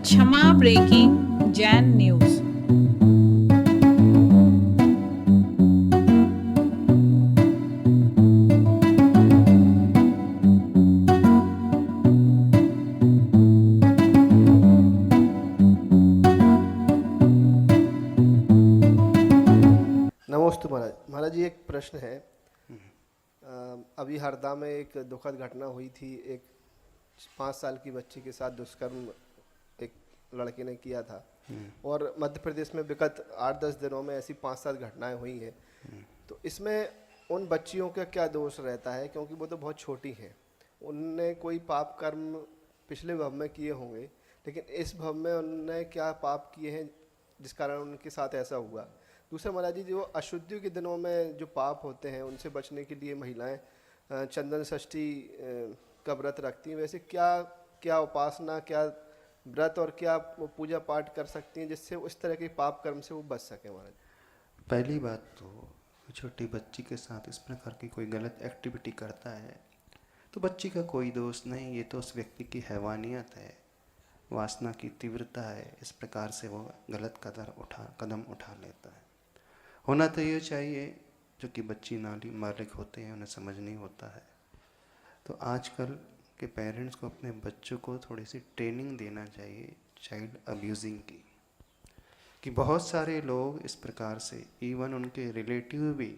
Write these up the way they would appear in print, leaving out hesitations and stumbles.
क्षमा breaking Jain news. नमस्ते महाराज। महाराज जी, एक प्रश्न है। अभी हरदा में एक दुखद घटना हुई थी। एक 5 साल की बच्ची के साथ दुष्कर्म एक लड़के ने किया था। और मध्य प्रदेश में विगत 8-10 दिनों में ऐसी 5-7 घटनाएं हुई हैं। तो इसमें उन बच्चियों का क्या दोष रहता है, क्योंकि वो तो बहुत छोटी हैं। उनने कोई पाप कर्म पिछले भव में किए होंगे, लेकिन इस भव में उनने क्या पाप किए हैं जिस कारण उनके साथ ऐसा हुआ। दूसरा महाराज जी, जो अशुद्धियों के दिनों में जो पाप होते हैं उनसे बचने के लिए महिलाएं चंदन षष्ठी का व्रत रखती हैं। वैसे क्या क्या उपासना, क्या व्रत और क्या वो पूजा पाठ कर सकती हैं जिससे उस तरह के पाप कर्म से वो बच सके महाराज। पहली बात तो छोटी बच्ची के साथ इस प्रकार की कोई गलत एक्टिविटी करता है तो बच्ची का कोई दोष नहीं, ये तो उस व्यक्ति की हैवानियत है, वासना की तीव्रता है। इस प्रकार से वो गलत कदम उठा लेता है। होना तो ये चाहिए, जो कि बच्ची नाली मालिक होते हैं उन्हें समझ नहीं होता है। तो आजकल के पेरेंट्स को अपने बच्चों को थोड़ी सी ट्रेनिंग देना चाहिए चाइल्ड अब्यूजिंग की, कि बहुत सारे लोग इस प्रकार से, इवन उनके रिलेटिव भी,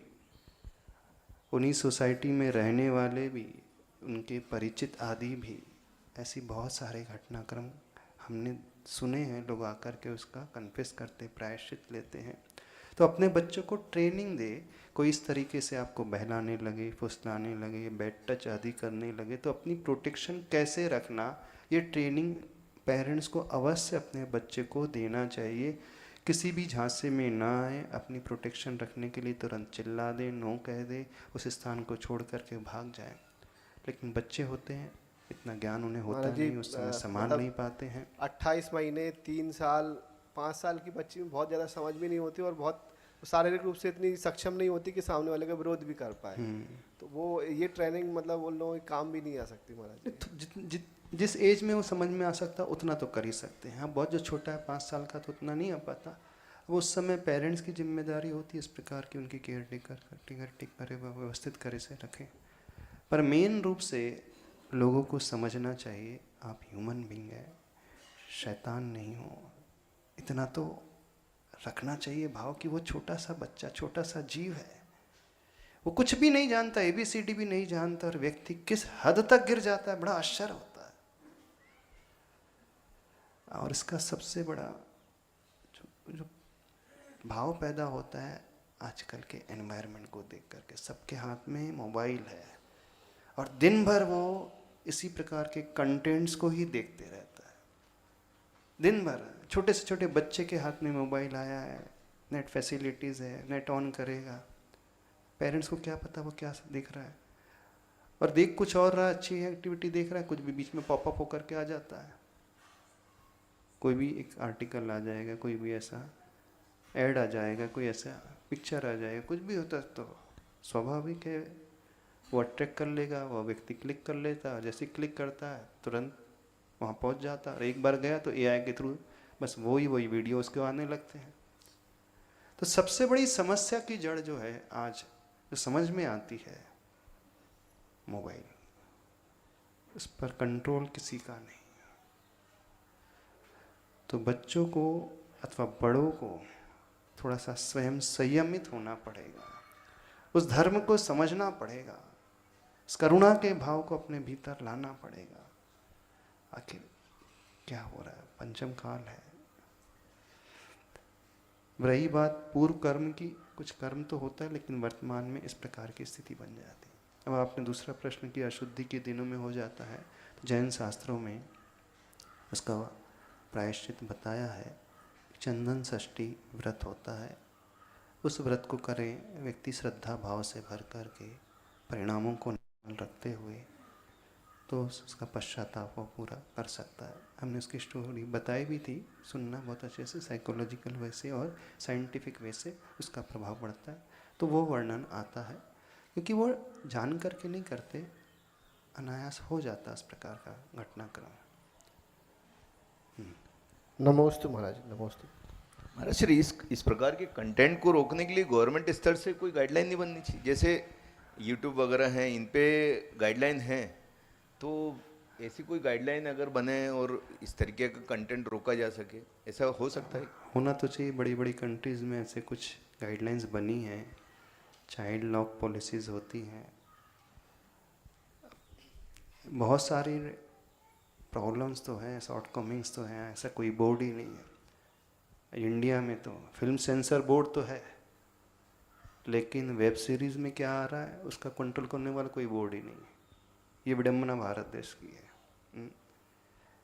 उन्हीं सोसाइटी में रहने वाले भी, उनके परिचित आदि भी, ऐसी बहुत सारे घटनाक्रम हमने सुने हैं। लोग आकर के उसका कन्फेस करते, प्रायश्चित लेते हैं। तो अपने बच्चों को ट्रेनिंग दे। कोई इस तरीके से आपको बहलाने लगे, फुसलाने लगे, बैड टच आदि करने लगे तो अपनी प्रोटेक्शन कैसे रखना, ये ट्रेनिंग पेरेंट्स को अवश्य अपने बच्चे को देना चाहिए। किसी भी झांसे में ना आए, अपनी प्रोटेक्शन रखने के लिए तुरंत चिल्ला दे, नो कह दे, उस स्थान को छोड़ करके भाग जाए। लेकिन बच्चे होते हैं, इतना ज्ञान उन्हें होता महाराज जी, नहीं, उस समय संभाल मतलब नहीं पाते हैं। 28 महीने, 3 साल, 5 साल की बच्ची में बहुत ज़्यादा समझ भी नहीं होती और बहुत शारीरिक रूप से इतनी सक्षम नहीं होती कि सामने वाले का विरोध भी कर पाए। तो वो ये ट्रेनिंग मतलब उन लोगों के काम भी नहीं आ सकती महाराज जी। जिस एज में वो समझ में आ सकता उतना तो कर ही सकते हैं। हाँ, बहुत जो छोटा है 5 साल का तो उतना नहीं आ पाता। वो उस समय पेरेंट्स की जिम्मेदारी होती है इस प्रकार की, उनकी केयर टेकर करे, व्यवस्थित करे से रखें। पर मेन रूप से लोगों को समझना चाहिए, आप ह्यूमन बीइंग है, शैतान नहीं हो। इतना तो रखना चाहिए भाव कि वो छोटा सा बच्चा, छोटा सा जीव है, वो कुछ भी नहीं जानता, ABCD भी नहीं जानता, और व्यक्ति किस हद तक गिर जाता है, बड़ा आश्चर्य होता है। और इसका सबसे बड़ा जो भाव पैदा होता है आजकल के एनवायरनमेंट को देख करके। सबके हाथ में मोबाइल है और दिन भर वो इसी प्रकार के कंटेंट्स को ही देखते रहता है। दिन भर छोटे से छोटे बच्चे के हाथ में मोबाइल आया है, नेट फैसिलिटीज़ है, नेट ऑन करेगा। पेरेंट्स को क्या पता वो क्या देख रहा है, और देख कुछ और रहा, अच्छी एक्टिविटी देख रहा है, कुछ भी बीच में पॉपअप होकर के आ जाता है। कोई भी एक आर्टिकल आ जाएगा, कोई भी ऐसा ऐड आ जाएगा, कोई ऐसा पिक्चर आ जाएगा, कुछ भी होता है तो स्वाभाविक है वो अट्रैक्ट कर लेगा, वह व्यक्ति क्लिक कर लेता है। जैसे क्लिक करता है तुरंत वहाँ पहुँच जाता है। और एक बार गया तो AI के थ्रू बस वही वीडियो उसके आने लगते हैं। तो सबसे बड़ी समस्या की जड़ जो है आज जो समझ में आती है, मोबाइल, उस पर कंट्रोल किसी का नहीं। तो बच्चों को अथवा बड़ों को थोड़ा सा स्वयं संयमित होना पड़ेगा, उस धर्म को समझना पड़ेगा, उस करुणा के भाव को अपने भीतर लाना पड़ेगा। आखिर क्या हो रहा है, पंचम काल है। रही बात पूर्व कर्म की, कुछ कर्म तो होता है लेकिन वर्तमान में इस प्रकार की स्थिति बन जाती है। अब आपने दूसरा प्रश्न किया, अशुद्धि के दिनों में हो जाता है, तो जैन शास्त्रों में उसका प्रायश्चित बताया है। चंदन षष्ठी व्रत होता है, उस व्रत को करें व्यक्ति श्रद्धा भाव से भर कर के, परिणामों को रखते हुए, तो उसका पश्चाताप वो पूरा कर सकता है। हमने उसकी स्टोरी बताई भी थी, सुनना बहुत अच्छे से, साइकोलॉजिकल वे से और साइंटिफिक वे से उसका प्रभाव पड़ता है। तो वो वर्णन आता है, क्योंकि वो जान करके नहीं करते, अनायास हो जाता है इस प्रकार का घटनाक्रम। नमोस्तु महाराज, नमोस्तु। महाराज श्री इस प्रकार के कंटेंट को रोकने के लिए गवर्नमेंट स्तर से कोई गाइडलाइन नहीं बननी चाहिए? जैसे यूट्यूब वगैरह हैं, इन पे गाइडलाइन है, तो ऐसी कोई गाइडलाइन अगर बने और इस तरीके का कंटेंट रोका जा सके, ऐसा हो सकता है? होना तो चाहिए। बड़ी बड़ी कंट्रीज़ में ऐसे कुछ गाइडलाइंस बनी हैं, चाइल्ड लॉक पॉलिसीज़ होती हैं। बहुत सारी प्रॉब्लम्स तो हैं, शॉर्टकमिंग्स तो हैं, ऐसा कोई बोर्ड ही नहीं है। इंडिया में तो फिल्म सेंसर बोर्ड तो है, लेकिन वेब सीरीज़ में क्या आ रहा है उसका कंट्रोल करने वाला कोई बोर्ड ही नहीं है। ये विडम्बना भारत देश की है।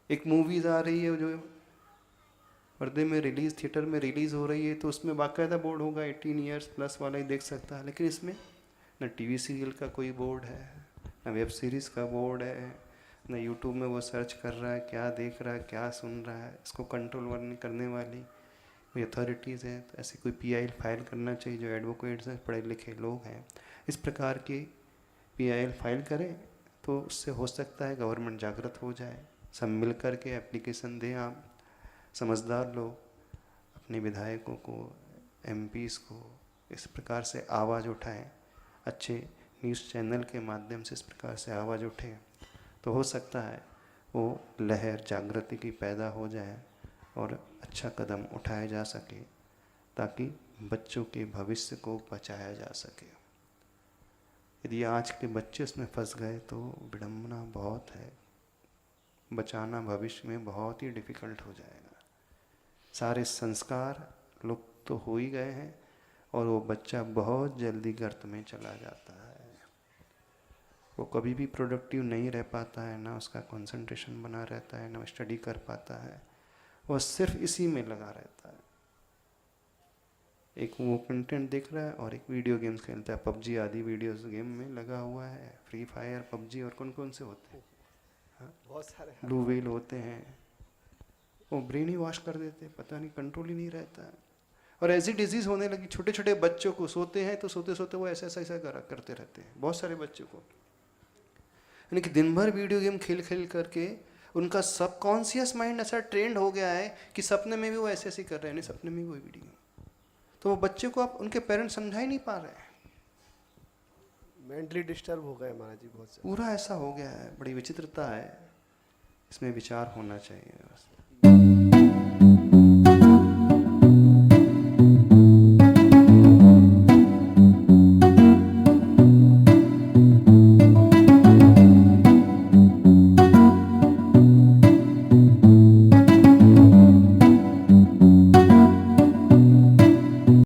एक मूवीज़ आ रही है जो पर्दे में रिलीज़, थिएटर में रिलीज़ हो रही है, तो उसमें बाकायदा बोर्ड होगा, 18 ईयर्स प्लस वाला ही देख सकता है। लेकिन इसमें न टीवी सीरियल का कोई बोर्ड है, न वेब सीरीज़ का बोर्ड है, न यूट्यूब में वो सर्च कर रहा है क्या देख रहा है, क्या सुन रहा है। इसको कंट्रोल करने वाली कोई अथॉरिटीज़ है, तो ऐसी कोई PIL फाइल करना चाहिए। जो एडवोकेट्स हैं, पढ़े लिखे लोग हैं, इस प्रकार की PIL फाइल करें, तो उससे हो सकता है गवर्नमेंट जागृत हो जाए। सब मिल कर के एप्लीकेशन दें। आप समझदार लोग अपने विधायकों को, MPs को इस प्रकार से आवाज़ उठाएं, अच्छे न्यूज़ चैनल के माध्यम से इस प्रकार से आवाज़ उठे, तो हो सकता है वो लहर जागृति की पैदा हो जाए और अच्छा कदम उठाया जा सके, ताकि बच्चों के भविष्य को बचाया जा सके। यदि आज के बच्चे इसमें फंस गए तो विडम्बना बहुत है, बचाना भविष्य में बहुत ही डिफ़िकल्ट हो जाएगा। सारे संस्कार लुप्त तो हो ही गए हैं और वो बच्चा बहुत जल्दी गर्त में चला जाता है। वो कभी भी प्रोडक्टिव नहीं रह पाता है, ना उसका कंसंट्रेशन बना रहता है, ना स्टडी कर पाता है, वो सिर्फ इसी में लगा रहता है। एक वो कंटेंट देख रहा है और एक वीडियो गेम्स खेलता है, PUBG आदि वीडियोस गेम में लगा हुआ है, फ्री फायर, PUBG और कौन कौन से होते हैं, बहुत सारे ब्लू व्हेल होते हैं। वो ब्रेन ही वॉश कर देते हैं, पता नहीं, कंट्रोल ही नहीं रहता है। और ऐसी डिजीज़ होने लगी छोटे छोटे बच्चों को, सोते हैं तो सोते सोते वो ऐसा ऐसा करते रहते हैं, बहुत सारे बच्चों को। यानी कि दिन भर वीडियो गेम खेल खेल करके उनका सबकॉन्शियस माइंड ऐसा ट्रेंड हो गया है कि सपने में भी वो ऐसे ऐसे कर रहे हैं, नहीं सपने में भी वही वीडियो। तो वो बच्चे को आप उनके पेरेंट्स समझा ही नहीं पा रहे हैं, मेंटली डिस्टर्ब हो गए महाराज जी बहुत से। पूरा ऐसा हो गया है। बड़ी विचित्रता है, इसमें विचार होना चाहिए बस।